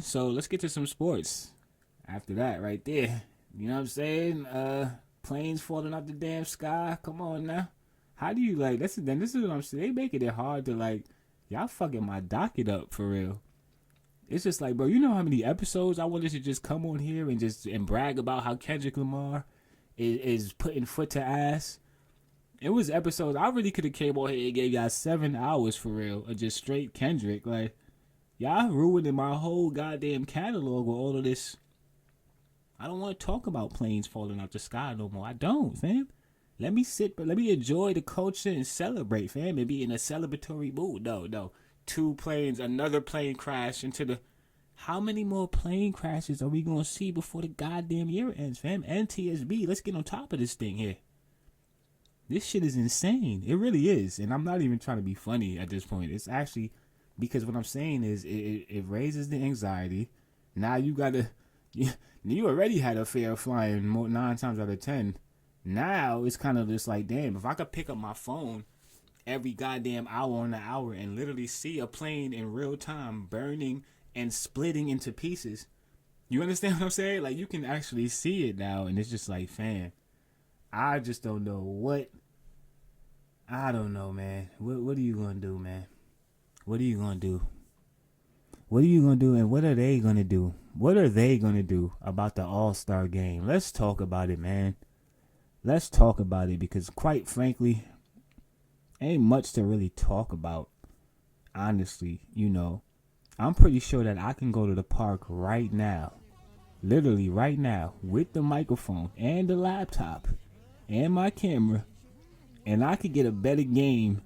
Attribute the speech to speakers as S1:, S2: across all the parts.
S1: So let's get to some sports. After that, right there, you know what I'm saying? Planes falling out the damn sky. Come on now. How do you like? This is what I'm saying. They making it hard to like. Y'all fucking my docket up for real. It's just like, bro, you know how many episodes I wanted to just come on here and brag about how Kendrick Lamar is putting foot to ass. It was episodes I really could have came on here and gave y'all 7 hours for real of just straight Kendrick. Like, y'all ruining my whole goddamn catalog with all of this. I don't want to talk about planes falling out the sky no more. I don't, fam. Let me enjoy the culture and celebrate, fam, and be in a celebratory mood. No. Two planes, another plane crash into the. How many more plane crashes are we gonna see before the goddamn year ends, fam? NTSB, let's get on top of this thing here. This shit is insane. It really is, and I'm not even trying to be funny at this point. It's actually because what I'm saying is it raises the anxiety. Now you gotta. You already had a fear of flying 9 times out of 10. Now it's kind of just like, damn, if I could pick up my phone every goddamn hour on the hour and literally see a plane in real time burning and splitting into pieces. You understand what I'm saying? Like, you can actually see it now, and it's just like, fam, I just don't know what. I don't know, man. What are you gonna do, man? What are you gonna do? What are you gonna do, and what are they gonna do? What are they gonna do about the All-Star game? Let's talk about it, man. Let's talk about it, because quite frankly, ain't much to really talk about. Honestly, I'm pretty sure that I can go to the park right now, literally right now, with the microphone and the laptop and my camera, and I could get a better game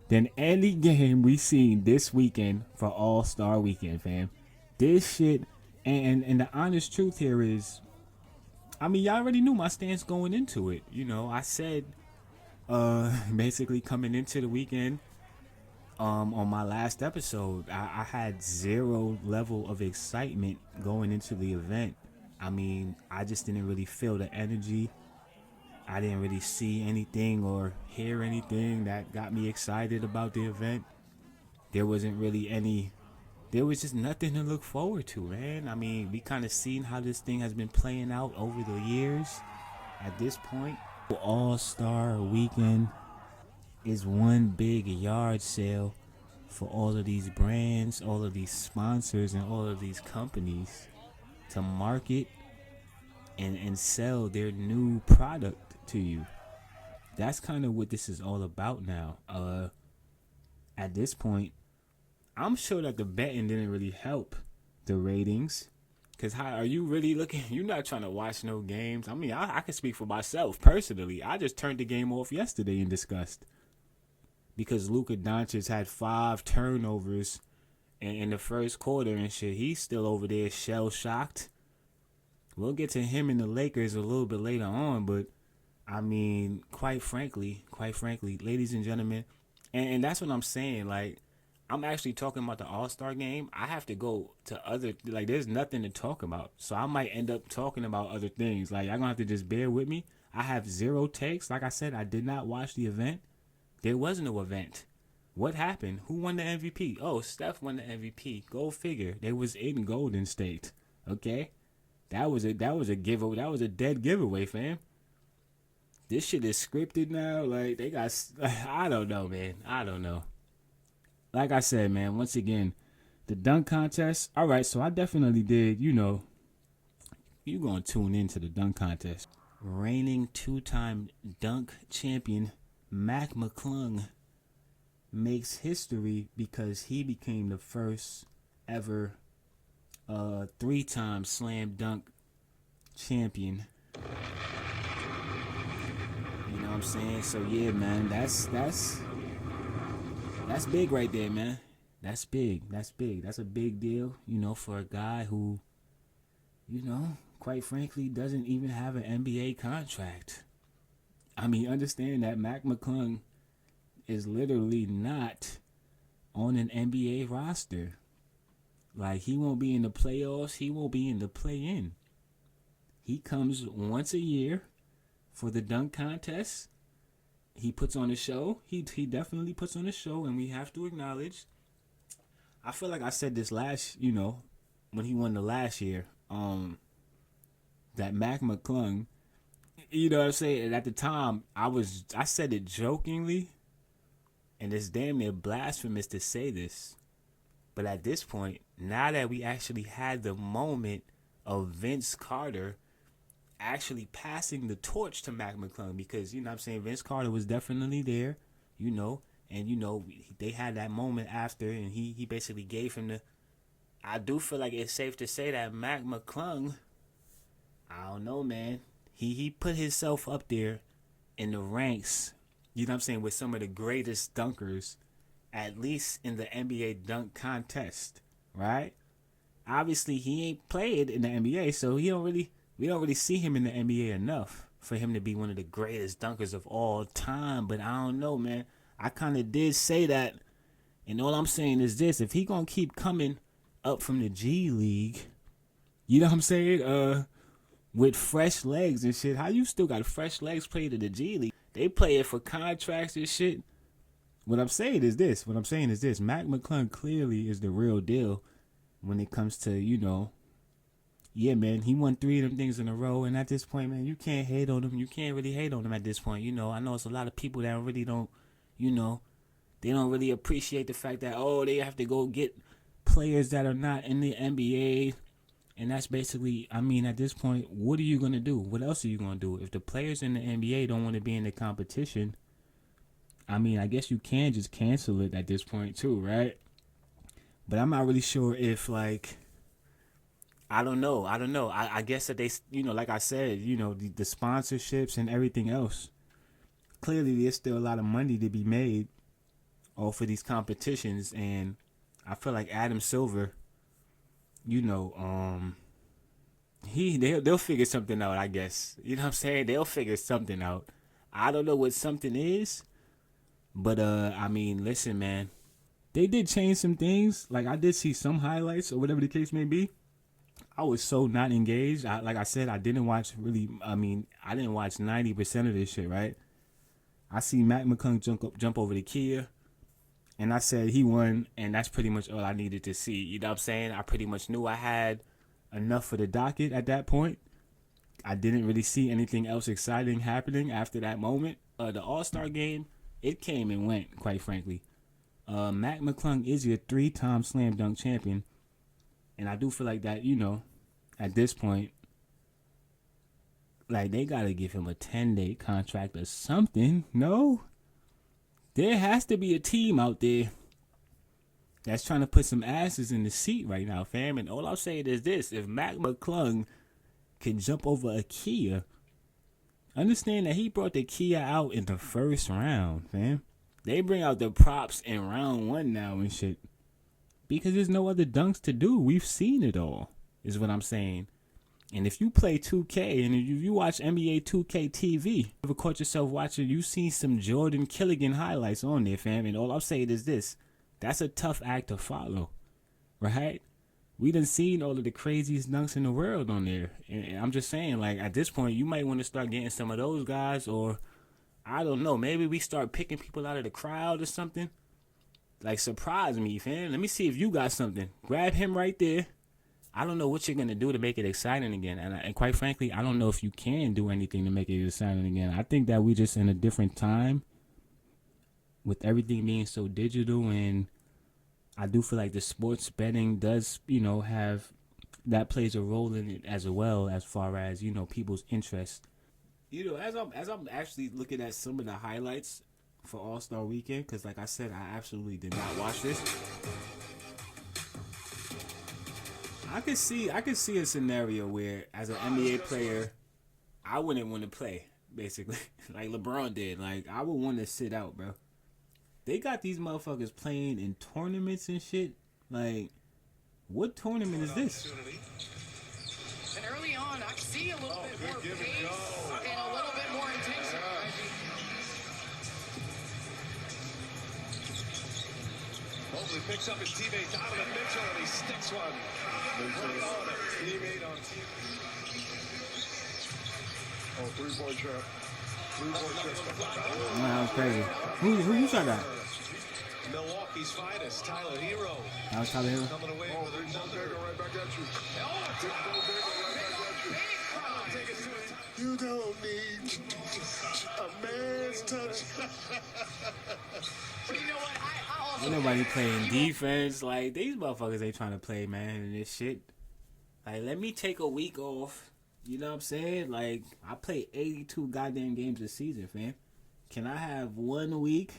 S1: than any game we seen this weekend for All-Star Weekend, fam. This shit, and the honest truth here is, I mean, y'all already knew my stance going into it. I said, basically coming into the weekend, on my last episode, I had zero level of excitement going into the event. I mean, I just didn't really feel the energy. I didn't really see anything or hear anything that got me excited about the event. There was just nothing to look forward to, man. I mean, we kind of seen how this thing has been playing out over the years. At this point, All-Star Weekend is one big yard sale for all of these brands, all of these sponsors, and all of these companies to market and sell their new product to you. That's kind of what this is all about now. At this point, I'm sure that the betting didn't really help the ratings. Because how are you really looking? You're not trying to watch no games. I mean, I can speak for myself personally. I just turned the game off yesterday in disgust. Because Luka Doncic had 5 turnovers in the first quarter and shit. He's still over there shell-shocked. We'll get to him and the Lakers a little bit later on, but I mean, quite frankly, ladies and gentlemen, and that's what I'm saying. Like, I'm actually talking about the All-Star game. I have to go to other, like, there's nothing to talk about. So I might end up talking about other things. Like, y'all gonna have to just bear with me. I have 0 takes. Like I said, I did not watch the event. There was no event. What happened? Who won the MVP? Oh, Steph won the MVP. Go figure. They was in Golden State. Okay? That was a giveaway. That was a dead giveaway, fam. This shit is scripted now. Like, they got, I don't know, man. I don't know. Like I said, man, once again, the dunk contest. All right, so I definitely did, you going to tune into the dunk contest. Reigning 2-time dunk champion Mac Mcclung makes history because he became the first ever 3-time slam dunk champion. You know what I'm saying? So yeah, man, that's big right there, man. That's big. That's a big deal, for a guy who, quite frankly, doesn't even have an NBA contract. I mean, understand that Mac Mcclung is literally not on an NBA roster. Like, he won't be in the playoffs. He won't be in the play-in. He comes once a year for the dunk contest. He puts on a show. He definitely puts on a show, and we have to acknowledge. I feel like I said this last when he won the last year. That Mac Mcclung, you know what I'm saying? And at the time, I said it jokingly, and it's damn near blasphemous to say this. But at this point, now that we actually had the moment of Vince Carter actually passing the torch to Mac Mcclung, because, you know what I'm saying, Vince Carter was definitely there, you know, and, you know, they had that moment after, and he basically gave him the... I do feel like it's safe to say that Mac Mcclung, I don't know, man, he put himself up there in the ranks, you know what I'm saying, with some of the greatest dunkers, at least in the NBA dunk contest, right? Obviously, he ain't played in the NBA, so we don't really see him in the NBA enough for him to be one of the greatest dunkers of all time. But I don't know, man. I kind of did say that, and all I'm saying is this: if he gonna keep coming up from the G League, you know what I'm saying, with fresh legs and shit, how you still got fresh legs playing in the G League? They play it for contracts and shit. What I'm saying is this. Mac Mcclung clearly is the real deal when it comes to, you know, yeah, man, he won 3 of them things in a row. And at this point, man, you can't hate on him. You can't really hate on him at this point. You know, I know it's a lot of people that really don't, you know, they don't really appreciate the fact that, oh, they have to go get players that are not in the NBA. And that's basically, I mean, at this point, what are you going to do? What else are you going to do? If the players in the NBA don't want to be in the competition, I mean, I guess you can just cancel it at this point too, right? But I'm not really sure if, like, I don't know. I guess that they, you know, like I said, you know, the sponsorships and everything else. Clearly, there's still a lot of money to be made off of these competitions. And I feel like Adam Silver, you know, they'll figure something out, I guess. You know what I'm saying? They'll figure something out. I don't know what something is. But, I mean, listen, man. They did change some things. Like, I did see some highlights or whatever the case may be. I was so not engaged. Like I said, I didn't watch really. I mean, I didn't watch 90% of this shit, right? I see Mac Mcclung jump over the Kia, and I said he won, and that's pretty much all I needed to see. You know what I'm saying? I pretty much knew I had enough for the docket at that point. I didn't really see anything else exciting happening after that moment. The All-Star game, it came and went, quite frankly. Mac Mcclung is your 3-time slam dunk champion. And I do feel like that, you know, at this point, like, they got to give him a 10-day contract or something. No? There has to be a team out there that's trying to put some asses in the seat right now, fam. And all I'm saying is this. If Mac Mcclung can jump over a Kia, understand that he brought the Kia out in the first round, fam. They bring out the props in round 1 now and shit. Because there's no other dunks to do. We've seen it all, is what I'm saying. And if you play 2K and if you watch NBA 2K TV, ever caught yourself watching, you see some Jordan Killigan highlights on there, fam. And all I'm saying is this. That's a tough act to follow, right? We done seen all of the craziest dunks in the world on there. And I'm just saying, like, at this point, you might want to start getting some of those guys, or, I don't know, maybe we start picking people out of the crowd or something. Like, surprise me, fam. Let me see if you got something. Grab him right there. I don't know what you're going to do to make it exciting again. And quite frankly, I don't know if you can do anything to make it exciting again. I think that we're just in a different time with everything being so digital. And I do feel like the sports betting does, you know, have, that plays a role in it as well, as far as, you know, people's interest. You know, as I'm actually looking at some of the highlights for All-Star Weekend, because like I said, I absolutely did not watch this. I could see a scenario where, as an NBA player, I wouldn't want to play, basically, like LeBron did. Like, I would want to sit out, bro. They got these motherfuckers playing in tournaments and shit. Like, what tournament is this?
S2: And early on, I see a little bit more pace and a little bit more intention.
S3: Mobley picks up his teammate Donovan Mitchell and he sticks one. Right on it. Teammate on teammate. Oh, three-point trap. Three-point trap.
S1: Wow, that was crazy. Who shot that?
S3: Milwaukee's finest, Tyler Hero.
S1: That was Tyler Hero.
S3: Coming away with
S4: Big Bo
S3: another.
S4: Bigger right back at you.
S3: Oh,
S4: Big Bo Bigger right back at you.
S3: take it to a tie.
S4: You don't need a man's touch.
S2: But you know what? I also
S1: Ain't nobody playing defense. Like, these motherfuckers ain't trying to play, man, and this shit. Like, let me take a week off. You know what I'm saying? Like, I play 82 goddamn games a season, fam. Can I have 1 week?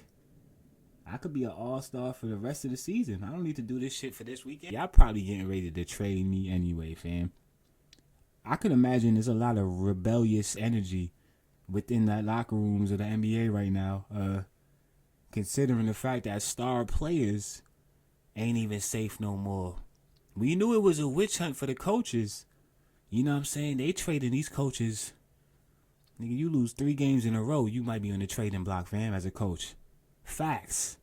S1: I could be an all-star for the rest of the season. I don't need to do this shit for this weekend. Y'all probably getting ready to trade me anyway, fam. I could imagine there's a lot of rebellious energy within that locker rooms of the NBA right now. Considering the fact that star players ain't even safe no more. We knew it was a witch hunt for the coaches. You know what I'm saying? They trading these coaches. Nigga, you lose 3 games in a row, you might be on the trading block, fam, as a coach. Facts.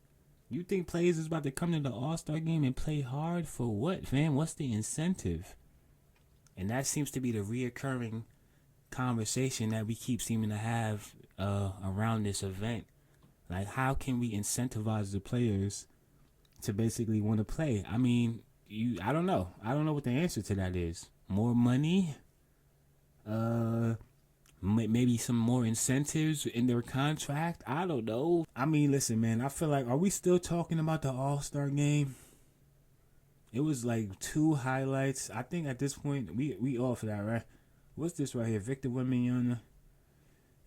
S1: You think players is about to come to the All-Star game and play hard for what, fam? What's the incentive? And that seems to be the reoccurring conversation that we keep seeming to have around this event. Like, how can we incentivize the players to basically want to play? I mean, I don't know. I don't know what the answer to that is. More money? Maybe some more incentives in their contract? I don't know. I mean, listen, man, I feel like, are we still talking about the All-Star game? It was like 2 highlights. I think at this point, we off that, right? What's this right here? Victor Wembanyama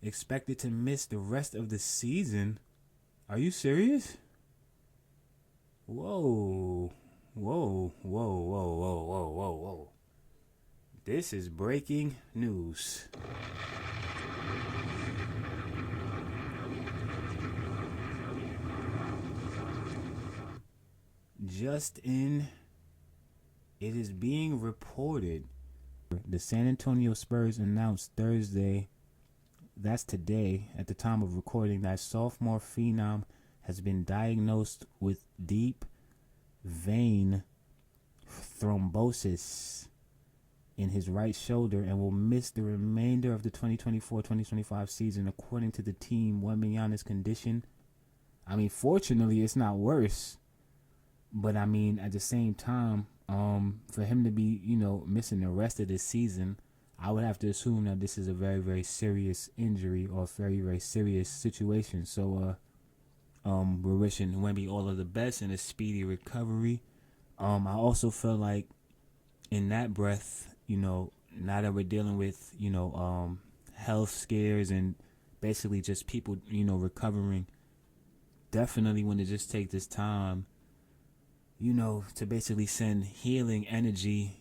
S1: expected to miss the rest of the season. Are you serious? Whoa. Whoa, whoa, whoa, whoa, whoa, whoa, whoa. This is breaking news. It is being reported the San Antonio Spurs announced Thursday, that's today, at the time of recording, that sophomore phenom has been diagnosed with deep vein thrombosis in his right shoulder and will miss the remainder of the 2024-2025 season, according to the team. Wembanyama's condition, I mean, fortunately, it's not worse, but I mean, at the same time, for him to be, missing the rest of the season, I would have to assume that this is a very, very serious injury or a very, very serious situation. So, we're wishing Wemby all of the best and a speedy recovery. I also feel like in that breath, now that we're dealing with, health scares and basically just people, recovering, definitely want to just take this time, to basically send healing energy,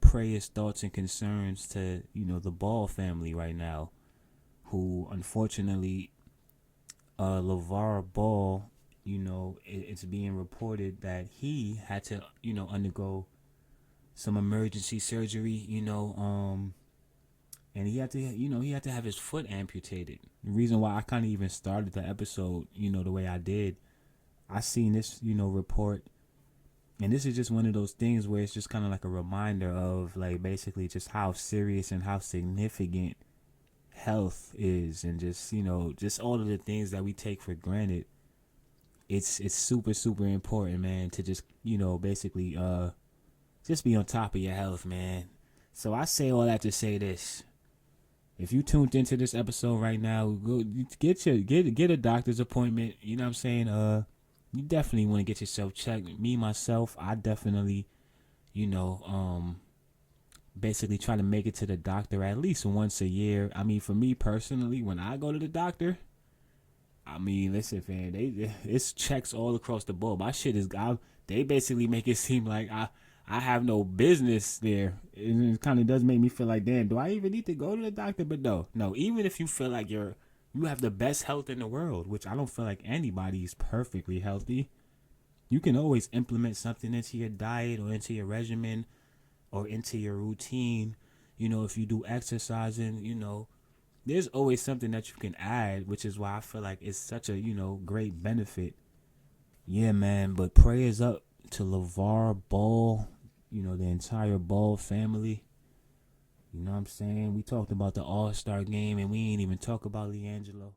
S1: prayers, thoughts, and concerns to, the Ball family right now, who unfortunately, Lavar Ball, it's being reported that he had to, undergo some emergency surgery, and he had to have his foot amputated. The reason why I kind of even started the episode, the way I did, I seen this, report, and this is just one of those things where it's just kind of like a reminder of, like, basically just how serious and how significant health is, and just, just all of the things that we take for granted. It's super, super important, man, to just, basically, just be on top of your health, man. So I say all that to say this. If you tuned into this episode right now, go get a doctor's appointment. You know what I'm saying? You definitely want to get yourself checked. Me, myself, I definitely, basically try to make it to the doctor at least once a year. I mean, for me personally, when I go to the doctor, I mean, listen, man, it's checks all across the board. My shit is, they basically make it seem like I have no business there. It kind of does make me feel like, damn, do I even need to go to the doctor? But no, even if you feel like you have the best health in the world, which I don't feel like anybody's perfectly healthy, you can always implement something into your diet or into your regimen or into your routine. If you do exercising, there's always something that you can add, which is why I feel like it's such a, great benefit. Yeah, man, but prayers up to Lavar Ball, the entire Ball family. You know what I'm saying? We talked about the All-Star game and we ain't even talk about LiAngelo.